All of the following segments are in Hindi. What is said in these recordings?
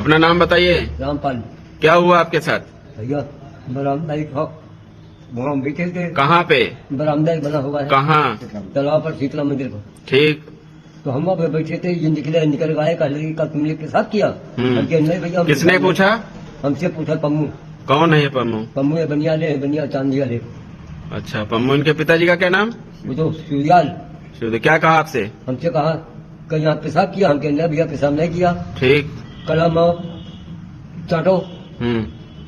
अपना नाम बताइए। रामपाल। क्या हुआ आपके साथ? भैया बरामदा एक वहाँ बैठे थे। कहाँ पे? बरामदा एक बना हुआ है कहाँ? तालाब पर, शीतला मंदिर पर। ठीक। तो हम वहाँ पे बैठे थे, ये निकल गए, कहले का तुमने के साथ किया। हम कहे, नहीं भैया। किसने पूछा? हमसे पूछा पम्मू। कौन है ये पम्मू? पम्मू है बनियाले, बनिया चांदी वाले। अच्छा, पम्मू। इनके पिताजी का क्या नाम? वो तो सूर्याल। क्या कहा आपसे? हमसे कहा कहीं यहाँ पेशाब किया। हम कहे नहीं भैया, पेशाब नहीं किया। ठीक। कलम चाटो।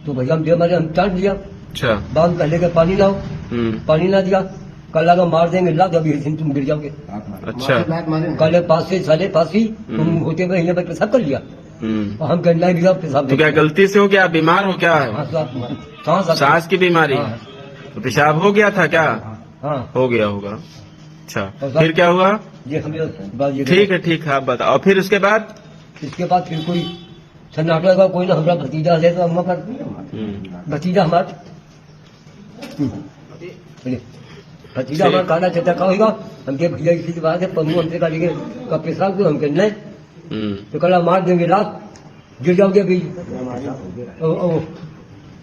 तो भैया हम दे मारे, हम चाट दिया। अच्छा। बांध कहले के पानी लाओ। पानी ना दिया। कल लगा मार देंगे, ला अभी तुम गिर जाओगे। अच्छा। कल पास से साले पास ही तुम होते हुए यहाँ पर पेशाब कर लिया। और हम कहना है भैया पेशाब तो क्या गलती से हो गया? बीमार हो क्या? सांस की बीमारी? हाँ। तो पेशाब हो गया था क्या? हाँ हो गया होगा। अच्छा, फिर क्या हुआ? ये हमें ठीक है, ठीक है, आप बताओ। फिर उसके बाद? इसके बाद फिर कोई सन्नाटा का कोई ना, हमारा भतीजा है तो हम कर भतीजा हमारा भतीजा हमारा काला चचा का होगा। हमके भैया इसी बात है, पन्नू हमसे का लेके कब पेशाब को हम कहना है तो कल मार देंगे, लाख गिर जाओगे अभी।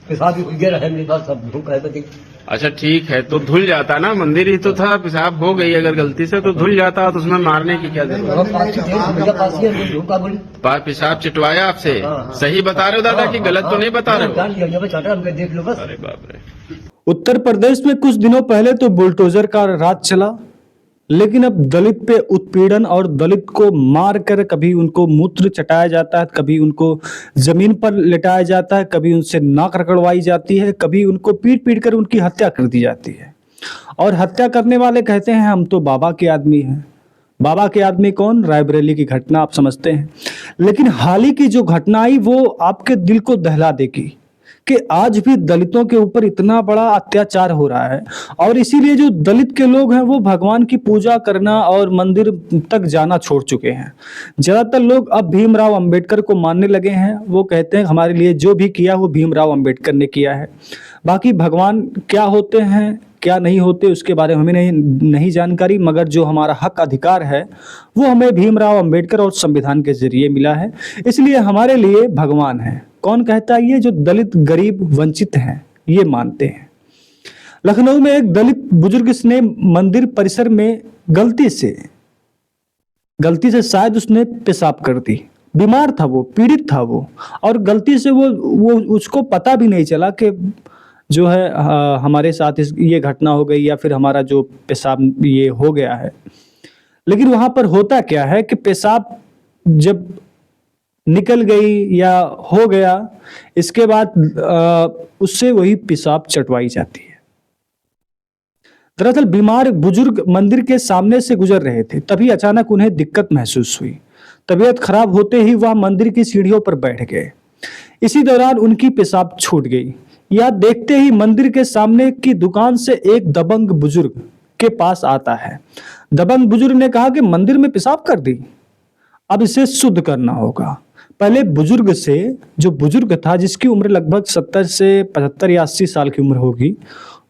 पेशाब भी गया रहे मेरे पास, सब धूप है बती। अच्छा, ठीक है, तो धुल जाता ना, मंदिर ही तो था, पेशाब हो गई अगर गलती से तो धुल जाता, तो उसमें मारने की क्या जरूरत? पेशाब चिटवाया आपसे? हाँ। सही बता रहे हो दादा कि गलत तो नहीं बता रहे हो? देख लो बस। अरे बाप रे। उत्तर प्रदेश में कुछ दिनों पहले तो बुलडोजर का राज चला, लेकिन अब दलित पे उत्पीड़न और दलित को मार कर कभी उनको मूत्र चटाया जाता है, कभी उनको जमीन पर लेटाया जाता है, कभी उनसे नाक रगड़वाई जाती है, कभी उनको पीट पीट कर उनकी हत्या कर दी जाती है। और हत्या करने वाले कहते हैं हम तो बाबा के आदमी हैं। बाबा के आदमी कौन? रायबरेली की घटना आप समझते हैं। लेकिन हाल ही की जो घटना आई वो आपके दिल को दहला देगी कि आज भी दलितों के ऊपर इतना बड़ा अत्याचार हो रहा है। और इसीलिए जो दलित के लोग हैं वो भगवान की पूजा करना और मंदिर तक जाना छोड़ चुके हैं। ज्यादातर लोग अब भीमराव अंबेडकर को मानने लगे हैं। वो कहते हैं हमारे लिए जो भी किया वो भीमराव अंबेडकर ने किया है। बाकी भगवान क्या होते हैं क्या नहीं होते उसके बारे में हमें नहीं जानकारी, मगर जो हमारा हक अधिकार है वो हमें भीमराव अंबेडकर और संविधान के जरिए मिला है, इसलिए हमारे लिए भगवान है। कौन कहता है? ये जो दलित गरीब वंचित हैं ये मानते हैं। लखनऊ में एक दलित बुजुर्ग ने मंदिर परिसर में गलती से शायद उसने पेशाब कर दी। बीमार था वो, पीड़ित था वो, और गलती से वो उसको पता भी नहीं चला कि जो है हमारे साथ ये घटना हो गई या फिर हमारा जो पेशाब ये हो गया है। लेकिन वहां पर होता क्या है कि पेशाब जब निकल गई या हो गया, इसके बाद उससे वही पेशाब चटवाई जाती है। दरअसल बीमार बुजुर्ग मंदिर के सामने से गुजर रहे थे, तभी अचानक उन्हें दिक्कत महसूस हुई। तबीयत खराब होते ही वह मंदिर की सीढ़ियों पर बैठ गए। इसी दौरान उनकी पेशाब छूट गई। यह देखते ही मंदिर के सामने की दुकान से एक दबंग बुजुर्ग के पास आता है। दबंग बुजुर्ग ने कहा कि मंदिर में पेशाब कर दी, अब इसे शुद्ध करना होगा। पहले बुजुर्ग से, जो बुजुर्ग था जिसकी उम्र लगभग 70 से 75 या 80 साल की उम्र होगी,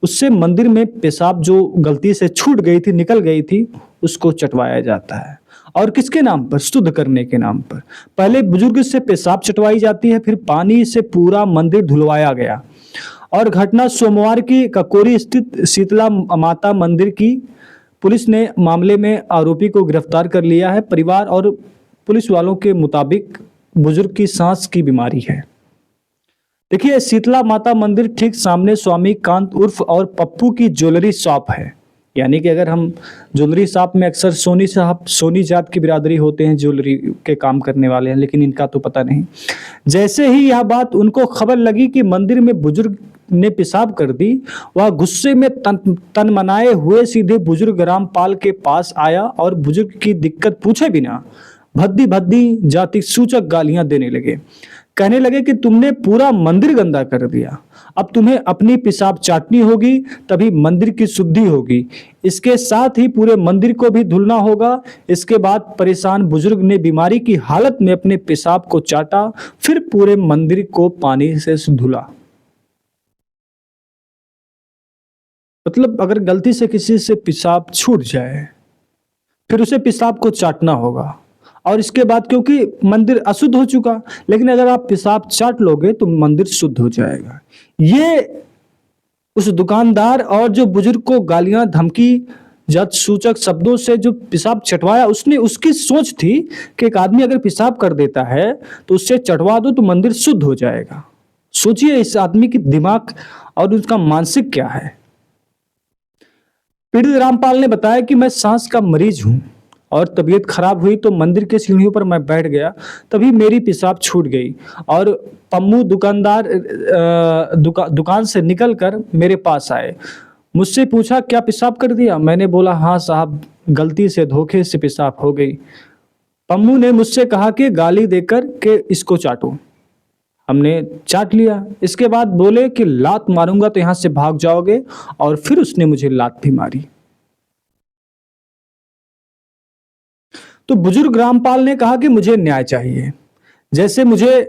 उससे मंदिर में पेशाब जो गलती से छूट गई थी, निकल गई थी, उसको चटवाया जाता है। और किसके नाम पर? शुद्ध करने के नाम पर। पहले बुजुर्ग से पेशाब चटवाई जाती है, फिर पानी से पूरा मंदिर धुलवाया गया। और घटना सोमवार की ककोरी स्थित शीतला माता मंदिर की। पुलिस ने मामले में आरोपी को गिरफ्तार कर लिया है। परिवार और पुलिस वालों के मुताबिक बुजुर्ग की सांस की बीमारी है। देखिए, शीतला माता मंदिर ठीक सामने स्वामी कांत उर्फ और पप्पू की ज्वेलरी शॉप है। यानी कि अगर हम ज्वेलरी शॉप में अक्सर सोनी साहब, सोनी जात की बिरादरी होते हैं, ज्वेलरी के काम करने वाले हैं, लेकिन इनका तो पता नहीं। जैसे ही यह बात उनको खबर लगी कि मंदिर में बुजुर्ग ने पेशाब कर दी, वह गुस्से में तन मनाए हुए सीधे बुजुर्ग रामपाल के पास आया और बुजुर्ग की दिक्कत पूछे बिना भद्दी भद्दी जाति सूचक गालियां देने लगे। कहने लगे कि तुमने पूरा मंदिर गंदा कर दिया, अब तुम्हें अपनी पेशाब चाटनी होगी, तभी मंदिर की शुद्धि होगी। इसके साथ ही पूरे मंदिर को भी धुलना होगा। इसके बाद परेशान बुजुर्ग ने बीमारी की हालत में अपने पेशाब को चाटा, फिर पूरे मंदिर को पानी से धुला। मतलब अगर गलती से किसी से पेशाब छूट जाए, फिर उसे पेशाब को चाटना होगा। और इसके बाद क्योंकि मंदिर अशुद्ध हो चुका, लेकिन अगर आप पेशाब चाट लोगे तो मंदिर शुद्ध हो जाएगा। ये उस दुकानदार और जो बुजुर्ग को गालियां धमकी जात सूचक शब्दों से जो पेशाब चटवाया, उसने उसकी सोच थी कि एक आदमी अगर पेशाब कर देता है तो उससे चटवा दो तो मंदिर शुद्ध हो जाएगा। सोचिए इस आदमी की दिमाग और उसका मानसिक क्या है। पीड़ित रामपाल ने बताया कि मैं सांस का मरीज हूं और तबीयत खराब हुई तो मंदिर के सीढ़ियों पर मैं बैठ गया, तभी मेरी पेशाब छूट गई और पम्मू दुकानदार दुकान से निकलकर मेरे पास आए। मुझसे पूछा क्या पेशाब कर दिया? मैंने बोला हाँ साहब, गलती से धोखे से पेशाब हो गई। पम्मू ने मुझसे कहा कि गाली देकर के इसको चाटो। हमने चाट लिया। इसके बाद बोले कि लात मारूंगा तो यहां से भाग जाओगे, और फिर उसने मुझे लात भी मारी। तो बुजुर्ग रामपाल ने कहा कि मुझे न्याय चाहिए, जैसे मुझे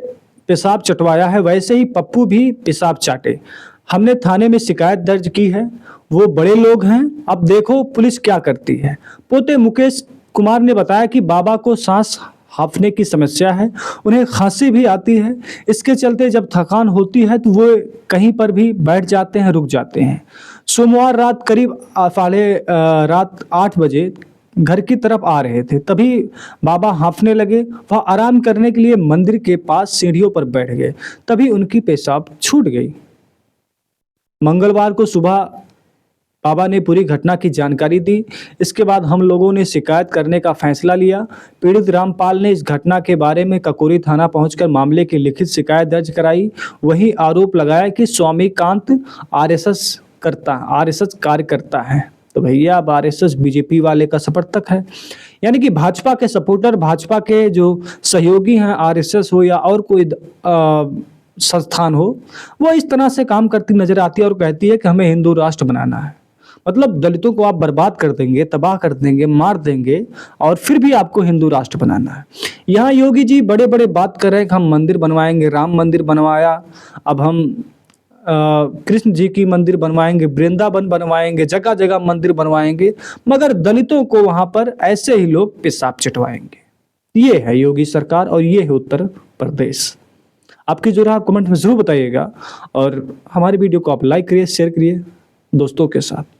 पेशाब चटवाया है वैसे ही पप्पू भी पेशाब चाटे। हमने थाने में शिकायत दर्ज की है, वो बड़े लोग हैं, अब देखो पुलिस क्या करती है। पोते मुकेश कुमार ने बताया कि बाबा को सांस हांफने की समस्या है, उन्हें खांसी भी आती है, इसके चलते जब थकान होती है तो वो कहीं पर भी बैठ जाते हैं, रुक जाते हैं। सोमवार रात करीब रात 8 बजे घर की तरफ आ रहे थे, तभी बाबा हांफने लगे। वह आराम करने के लिए मंदिर के पास सीढ़ियों पर बैठ गए, तभी उनकी पेशाब छूट गई। मंगलवार को सुबह बाबा ने पूरी घटना की जानकारी दी। इसके बाद हम लोगों ने शिकायत करने का फैसला लिया। पीड़ित रामपाल ने इस घटना के बारे में ककोरी थाना पहुंचकर मामले की लिखित शिकायत दर्ज कराई। वही आरोप लगाया कि स्वामीकांत आरएसएस कार्यकर्ता है। तो भैया अब आरएसएस बीजेपी वाले का समर्थक है, यानी कि भाजपा के सपोर्टर, भाजपा के जो सहयोगी हैं, आरएसएस हो या और कोई संस्थान हो, वो इस तरह से काम करती नजर आती है और कहती है कि हमें हिंदू राष्ट्र बनाना है। मतलब दलितों को आप बर्बाद कर देंगे, तबाह कर देंगे, मार देंगे, और फिर भी आपको हिंदू राष्ट्र बनाना है। यहाँ योगी जी बड़े बड़े बात कर रहे हैं कि हम मंदिर बनवाएंगे, राम मंदिर बनवाया, अब हम कृष्ण जी की मंदिर बनवाएंगे, वृंदावन बनवाएंगे, जगह जगह मंदिर बनवाएंगे, मगर दलितों को वहां पर ऐसे ही लोग पेशाब चटवाएंगे। ये है योगी सरकार और ये है उत्तर प्रदेश। आपकी जो राय आप कमेंट में जरूर बताइएगा, और हमारी वीडियो को आप लाइक करिए, शेयर करिए दोस्तों के साथ।